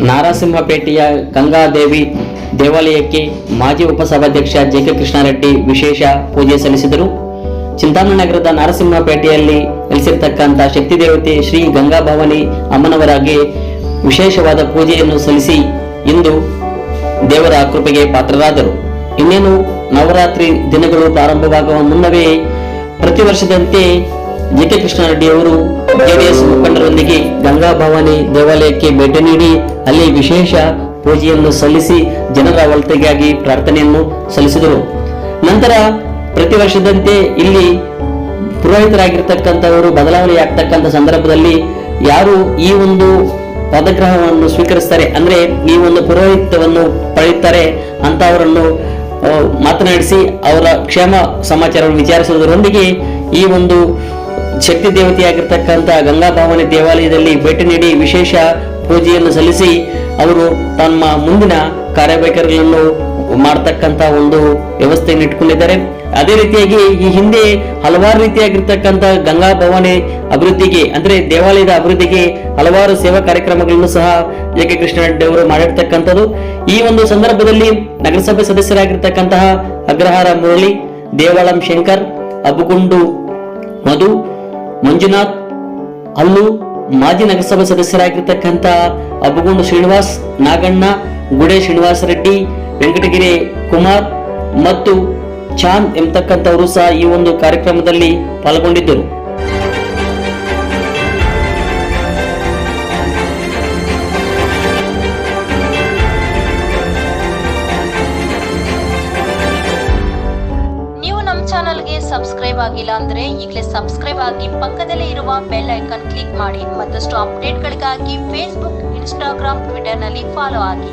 ನಾರಸಿಂಹಪೇಟೆಯ ಗಂಗಾದೇವಿ ದೇವಾಲಯಕ್ಕೆ ಮಾಜಿ ಉಪಸಭಾಧ್ಯಕ್ಷ ಜೆ.ಕೆ. ಕೃಷ್ಣಾರೆಡ್ಡಿ ವಿಶೇಷ ಪೂಜೆ ಸಲ್ಲಿಸಿದರು. ಚಿಂತಾಮಣಿ ನಗರದ ನಾರಸಿಂಹಪೇಟೆಯಲ್ಲಿ ನೆಲೆಸಿರ್ತಕ್ಕಂಥ ಶಕ್ತಿ ದೇವತೆ ಶ್ರೀ ಗಂಗಾಭವಾನಿ ಅಮ್ಮನವರಾಗಿ ವಿಶೇಷವಾದ ಪೂಜೆಯನ್ನು ಸಲ್ಲಿಸಿ ಇಂದು ದೇವರ ಕೃಪೆಗೆ ಪಾತ್ರರಾದರು. ಇನ್ನೇನು ನವರಾತ್ರಿ ದಿನಗಳು ಪ್ರಾರಂಭವಾಗುವ ಮುನ್ನವೇ ಪ್ರತಿ ವರ್ಷದಂತೆ ಜೆ.ಕೆ. ಕೃಷ್ಣಾರೆಡ್ಡಿ ಅವರು ಜೆಡಿಎಸ್ ಮುಖಂಡರೊಂದಿಗೆ ಗಂಗಾಭವಾನಿ ದೇವಾಲಯಕ್ಕೆ ಭೇಟಿ ನೀಡಿ ಅಲ್ಲಿ ವಿಶೇಷ ಪೂಜೆಯನ್ನು ಸಲ್ಲಿಸಿ ಜನರ ಒಳಿತಿಗಾಗಿ ಪ್ರಾರ್ಥನೆಯನ್ನು ಸಲ್ಲಿಸಿದರು. ನಂತರ ಪ್ರತಿ ವರ್ಷದಂತೆ ಇಲ್ಲಿ ಪುರೋಹಿತರಾಗಿರ್ತಕ್ಕಂಥವರು ಬದಲಾವಣೆ ಆಗ್ತಕ್ಕಂಥ ಸಂದರ್ಭದಲ್ಲಿ ಯಾರು ಈ ಒಂದು ಪದಗ್ರಹವನ್ನು ಸ್ವೀಕರಿಸ್ತಾರೆ, ಅಂದ್ರೆ ಈ ಒಂದು ಪುರೋಹಿತವನ್ನು ಪಡೆಯುತ್ತಾರೆ ಅಂತ ಅವರನ್ನು ಮಾತನಾಡಿಸಿ ಅವರ ಕ್ಷೇಮ ಸಮಾಚಾರವನ್ನು ವಿಚಾರಿಸುವುದರೊಂದಿಗೆ ಈ ಒಂದು ಶಕ್ತಿ ದೇವತೆಯಾಗಿರ್ತಕ್ಕಂಥ ಗಂಗಾಭವಾನಿ ದೇವಾಲಯದಲ್ಲಿ ಭೇಟಿ ನೀಡಿ ವಿಶೇಷ ಪೂಜೆಯನ್ನು ಸಲ್ಲಿಸಿ ಅವರು ತಮ್ಮ ಮುಂದಿನ ಕಾರ್ಯವೈಖರಿಗಳನ್ನು ಮಾಡತಕ್ಕಂತ ಒಂದು ವ್ಯವಸ್ಥೆಯನ್ನು ಇಟ್ಕೊಂಡಿದ್ದಾರೆ. ಅದೇ ರೀತಿಯಾಗಿ ಈ ಹಿಂದೆ ಹಲವಾರು ರೀತಿಯಾಗಿರ್ತಕ್ಕಂಥ ಗಂಗಾಭವಾನಿ ಅಭಿವೃದ್ಧಿಗೆ ಅಂದ್ರೆ ದೇವಾಲಯದ ಅಭಿವೃದ್ಧಿಗೆ ಹಲವಾರು ಸೇವಾ ಕಾರ್ಯಕ್ರಮಗಳನ್ನು ಸಹ ಜೆ.ಕೆ. ಕೃಷ್ಣಾರೆಡ್ಡಿ ಅವರು ಮಾಡಿರ್ತಕ್ಕಂಥದ್ದು. ಈ ಒಂದು ಸಂದರ್ಭದಲ್ಲಿ ನಗರಸಭೆ ಸದಸ್ಯರಾಗಿರ್ತಕ್ಕಂತಹ ಅಗ್ರಹಾರ ಮುರಳಿ, ದೇವಾಳಂ ಶಂಕರ್, ಅಬುಗುಂಡು ಮಧು, ಮಂಜುನಾಥ್ ಅಲ್ಲು, ಮಾಜಿ ನಗರಸಭಾ ಸದಸ್ಯರಾಗಿರ್ತಕ್ಕಂಥ ಅಬುಗುಂಡು ಶ್ರೀನಿವಾಸ್, ನಾಗಣ್ಣ, ಗುಡೆ ಶ್ರೀನಿವಾಸ ರೆಡ್ಡಿ, ವೆಂಕಟಗಿರಿ ಕುಮಾರ್ ಮತ್ತು ಚಾಂದ್ ಎಂಬತಕ್ಕಂಥವರು ಸಹ ಈ ಒಂದು ಕಾರ್ಯಕ್ರಮದಲ್ಲಿ ಪಾಲ್ಗೊಂಡಿದ್ದರು. ನೀವು ನಮ್ಮ ಚಾನಲ್ಗೆ ಸಬ್ಸ್ಕ್ರೈಬ್ ಆಗಿಲ್ಲ ಅಂದ್ರೆ ಈಗಲೇ ಸಬ್ಸ್ಕ್ರೈಬ್ ಆಗಿ ಪಕ್ಕದಲ್ಲೇ ಇರುವ ಬೆಲ್ ಐಕಾನ್ ಕ್ಲಿಕ್ ಮಾಡಿ. ಮತ್ತಷ್ಟು ಅಪ್ಡೇಟ್ಗಳಿಗಾಗಿ ಫೇಸ್ಬುಕ್, ಇನ್ಸ್ಟಾಗ್ರಾಮ್, ಟ್ವಿಟರ್ ನಲ್ಲಿ ಫಾಲೋ ಆಗಿ.